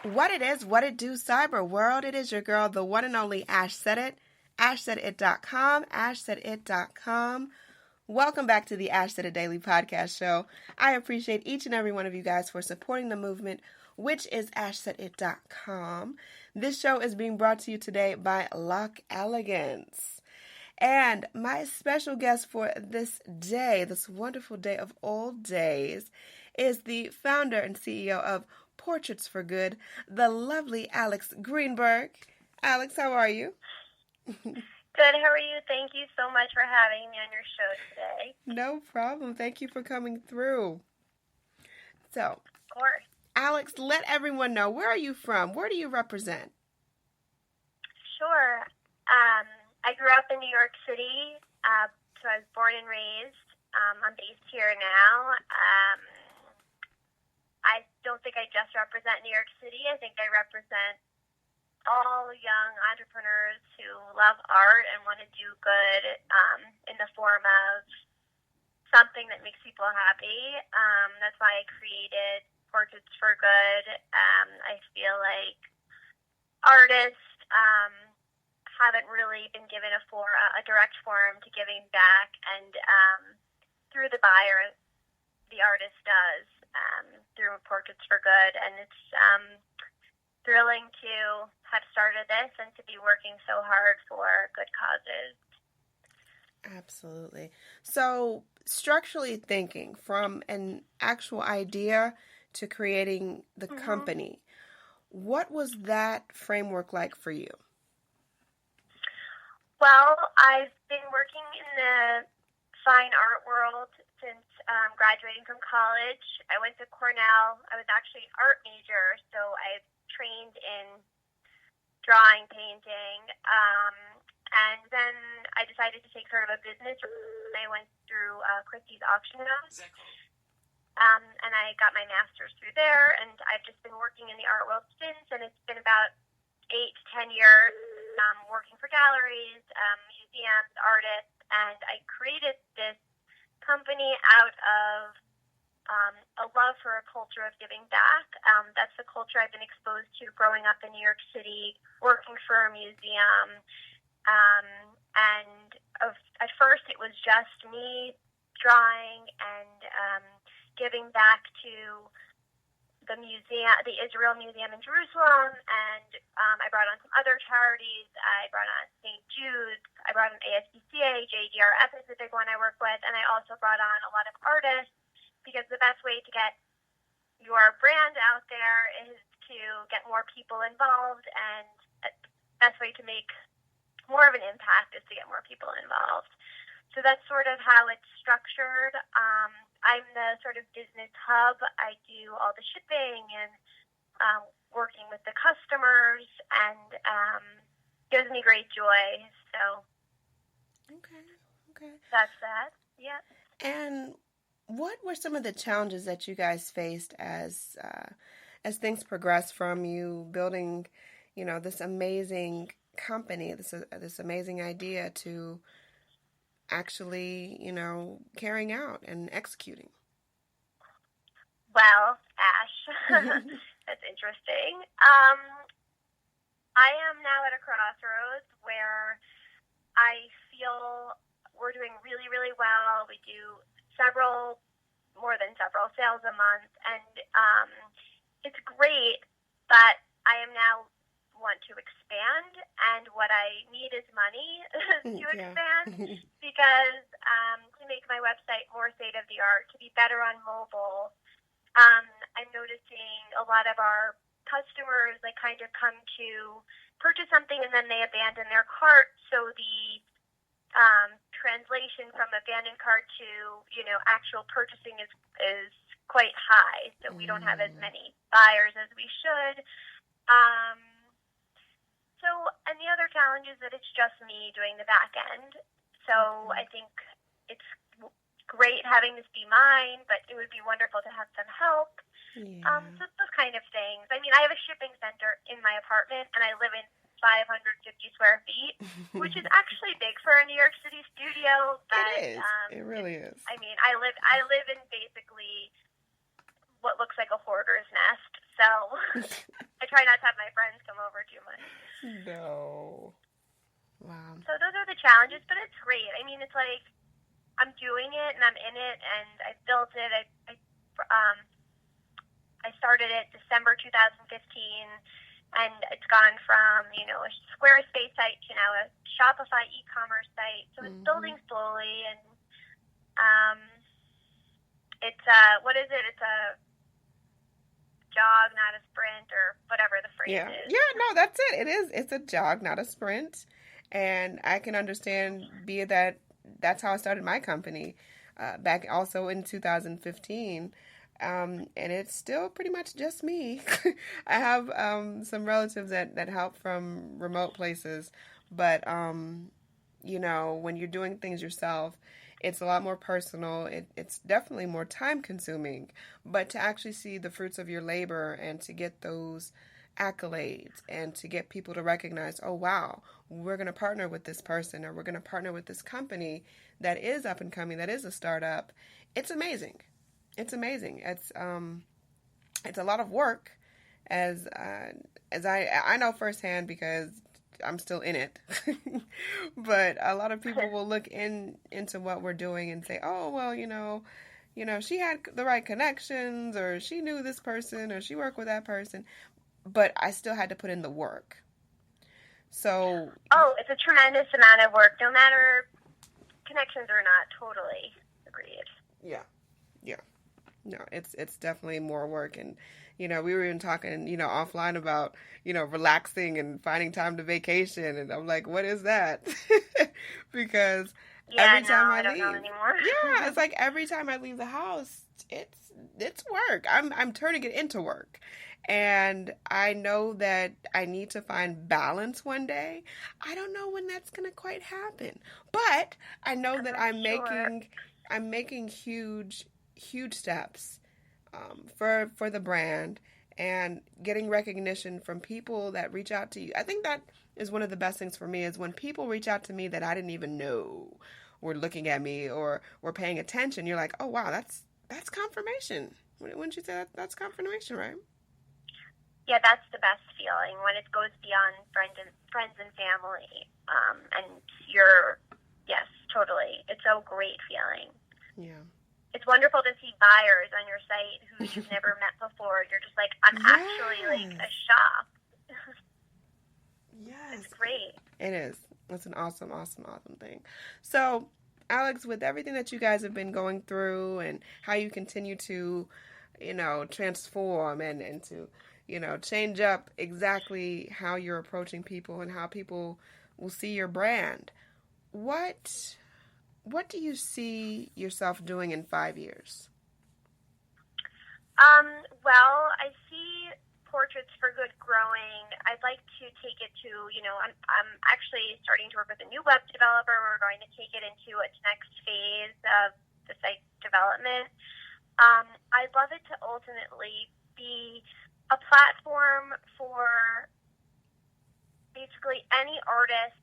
What it is, what it do, cyber world. It is your girl, the one and only Ash Said It. AshSaidIt.com, AshSaidIt.com. Welcome back to the Ash Said It Daily Podcast Show. I appreciate each and every one of you guys for supporting the movement, which is AshSaidIt.com. This show is being brought to you today by Lock Elegance. And my special guest for this day, this wonderful day of all days, is the founder and CEO of Portraits for Good, the lovely Alix Greenberg. Alix, how are you? Good, how are you? Thank you so much for having me on your show today. No problem. Thank you for coming through. So, of course. Alix, let everyone know, where are you from? Where do you represent? Sure. I grew up in New York City, so I was born and raised. I'm based here now. I don't think I just represent New York City. I think I represent all young entrepreneurs who love art and want to do good in the form of something that makes people happy. That's why I created Portraits for Good. I feel like artists haven't really been given a direct forum to giving back, and through the buyer, the artist does through Portraits for Good, and it's thrilling to have started this and to be working so hard for good causes. Absolutely. So, structurally thinking, from an actual idea to creating the company, what was that framework like for you? Well, I've been working in the fine art world since graduating from college. I went to Cornell. I was actually an art major, so I trained in drawing, painting, and then I decided to take sort of a business. I went through Christie's auction house, and I got my master's through there, and I've just been working in the art world since, and it's been about 8 to 10 years working for galleries, museums, artists, and I created this company out of a love for a culture of giving back. That's the culture I've been exposed to growing up in New York City, working for a museum. At first it was just me drawing and giving back to the museum, the Israel Museum in Jerusalem, and I brought on some other charities. I brought on St. Jude's, I brought on ASPCA, JDRF is the big one I work with, and I also brought on a lot of artists, because the best way to get your brand out there is to get more people involved, and the best way to make more of an impact is to get more people involved. So that's sort of how it's structured. I'm the sort of business hub. I do all the shipping and working with the customers, and gives me great joy. So Okay. That's that. Yeah. And what were some of the challenges that you guys faced as things progressed from you building, this amazing company, this amazing idea, to actually, carrying out and executing? Well, Ash, that's interesting. I am now at a crossroads where I feel we're doing really, really well. We do more than several sales a month, and it's great, but I am now want to expand, and what I need is money to expand, because to make my website more state-of-the-art, to be better on mobile. I'm noticing a lot of our customers, they kind of come to purchase something and then they abandon their cart, so the translation from abandoned cart to actual purchasing is quite high, so we don't have as many buyers as we should. And the other challenge is that it's just me doing the back end. So I think it's great having this be mine, but it would be wonderful to have some help. Yeah. So those kind of things. I mean, I have a shipping center in my apartment, and I live in 550 square feet, which is actually big for a New York City studio. But, it is. It really is. I mean, I live in basically what looks like a hoarder's nest. So I try not to have my friends come over too much. No. Wow. So those are the challenges, but it's great. I mean, it's like I'm doing it and I'm in it, and I built it. I started it December 2015, and it's gone from, you know, a Squarespace site to now a Shopify e-commerce site. So it's building slowly, and it's what is it? It's a jog, not a sprint, or whatever the phrase is. Yeah, no, that's it. It is. It's a jog, not a sprint. And I can understand, be it that that's how I started my company back also in 2015. And it's still pretty much just me. I have some relatives that help from remote places. But, you know, when you're doing things yourself, it's a lot more personal. It's definitely more time consuming. But to actually see the fruits of your labor and to get those accolades and to get people to recognize, oh, wow, we're going to partner with this person, or we're going to partner with this company that is up and coming, that is a startup. It's amazing. It's amazing. It's a lot of work, as I know firsthand because I'm still in it. But a lot of people will look into what we're doing and say, oh, well, you know, she had the right connections, or she knew this person, or she worked with that person. But I still had to put in the work. So. Oh, it's a tremendous amount of work, no matter connections or not. Totally agreed. Yeah. No, it's definitely more work. And, you know, we were even talking, you know, offline about, you know, relaxing and finding time to vacation. And I'm like, what is that? Because every time I don't leave, know anymore. Yeah, it's like every time I leave the house, it's work. I'm turning it into work. And I know that I need to find balance one day. I don't know when that's going to quite happen. But I know that I'm making huge steps for the brand, and getting recognition from people that reach out to you. I think that is one of the best things for me, is when people reach out to me that I didn't even know were looking at me or were paying attention. You're like, oh, wow, that's confirmation. Wouldn't you say that's confirmation, right? Yeah, that's the best feeling, when it goes beyond friends and family. And yes, totally. It's a great feeling. Yeah. It's wonderful to see buyers on your site who you've never met before. You're just like, I'm actually like a shop. Yes. It's great. It is. It's an awesome thing. So, Alix, with everything that you guys have been going through and how you continue to, you know, transform and to, you know, change up exactly how you're approaching people and how people will see your brand, what do you see yourself doing in 5 years? Well, I see Portraits for Good growing. I'd like to take it to, you know, I'm actually starting to work with a new web developer. We're going to take it into its next phase of the site development. I'd love it to ultimately be a platform for basically any artist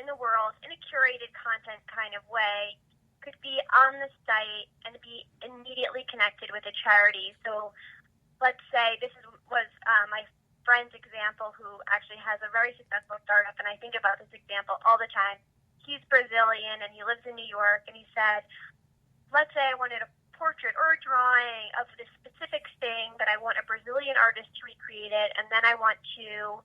in the world, in a curated content kind of way, could be on the site and be immediately connected with a charity. So let's say this was my friend's example, who actually has a very successful startup, and I think about this example all the time. He's Brazilian and he lives in New York, and he said, let's say I wanted a portrait or a drawing of this specific thing, that I want a Brazilian artist to recreate it, and then I want to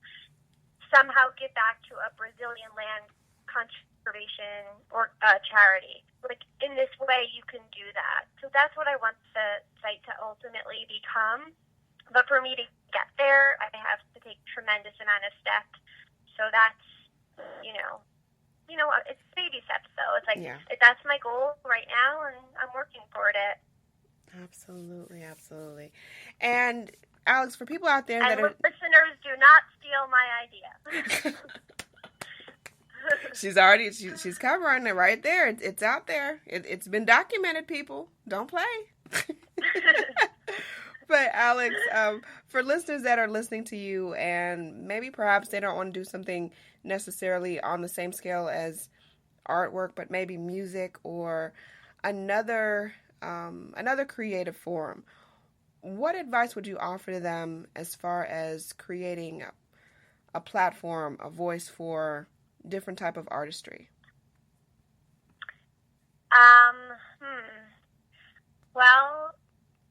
somehow give back to a Brazilian land conservation or charity. Like, in this way, you can do that. So that's what I want the site to ultimately become. But for me to get there, I have to take tremendous amount of steps. So that's, you know, it's baby steps, though. It's like, that's my goal right now, and I'm working toward it. Absolutely. And Alix, for people out there that listeners, do not steal my idea. She's covering it right there. It's out there. It's been documented, people. Don't play. But Alix, for listeners that are listening to you and maybe perhaps they don't want to do something necessarily on the same scale as artwork, but maybe music or another creative form, what advice would you offer to them as far as creating a platform, a voice for different type of artistry? Well,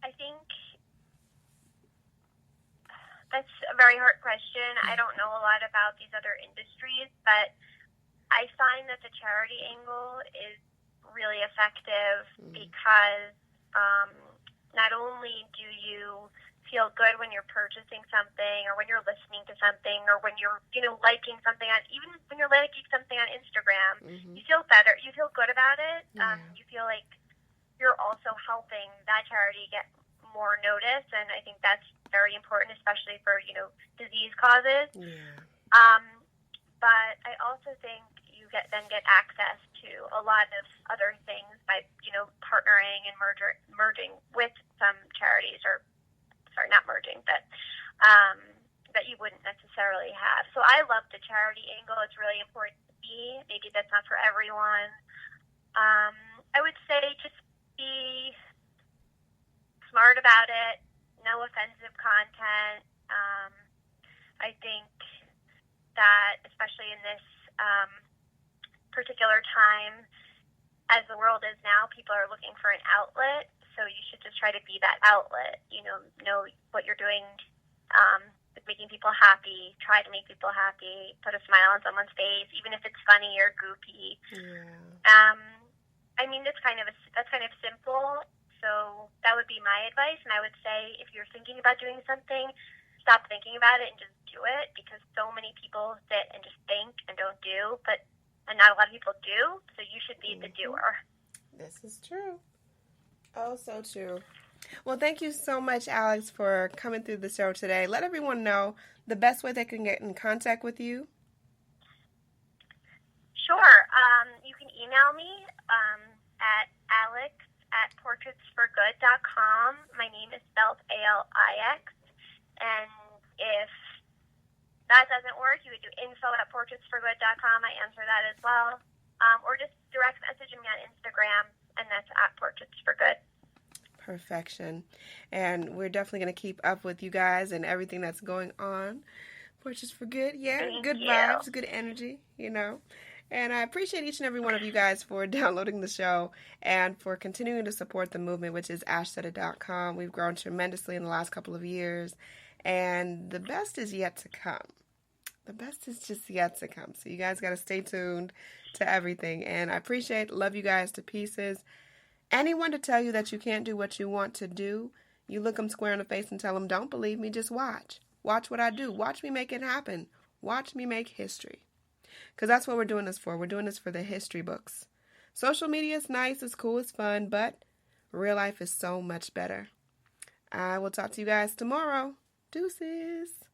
I think that's a very hard question. I don't know a lot about these other industries, but I find that the charity angle is really effective because not only do you feel good when you're purchasing something or when you're listening to something or when you're, liking something on, even when you're liking something on Instagram, you feel better. You feel good about it. You feel like you're also helping that charity get more notice. And I think that's very important, especially for, disease causes. Yeah. But I also think you get access to a lot of other things by, partnering and merging with some charities not merging, but that you wouldn't necessarily have. So I love the charity angle. It's really important to me. Maybe that's not for everyone. I would say just be smart about it. No offensive content. I think that especially in this particular time, as the world is now, people are looking for an outlet. So you should just try to be that outlet. Know what you're doing is making people happy. Try to make people happy. Put a smile on someone's face, even if it's funny or goofy. Yeah. That's kind of simple. So that would be my advice. And I would say if you're thinking about doing something, stop thinking about it and just do it, because so many people sit and just think and don't do. And not a lot of people do. So you should be the doer. This is true. Oh, so true. Well, thank you so much, Alix, for coming through the show today. Let everyone know the best way they can get in contact with you. Sure. You can email me at alex@portraitsforgood.com. My name is spelled ALIX. And if that doesn't work, you would do info@portraitsforgood.com. I answer that as well. Or just direct message me on Instagram, and that's @portraitsforgood. Perfection. And we're definitely going to keep up with you guys and everything that's going on. Portraits for Good. Yeah, Thank good you. vibes, good energy, And I appreciate each and every one of you guys for downloading the show and for continuing to support the movement, which is ashsaidit.com. We've grown tremendously in the last couple of years, and the best is yet to come. The best is just yet to come. So you guys got to stay tuned to everything. And I love you guys to pieces. Anyone to tell you that you can't do what you want to do, you look them square in the face and tell them, don't believe me, just watch. Watch what I do. Watch me make it happen. Watch me make history. Because that's what we're doing this for. We're doing this for the history books. Social media is nice, it's cool, it's fun, but real life is so much better. I will talk to you guys tomorrow. Deuces.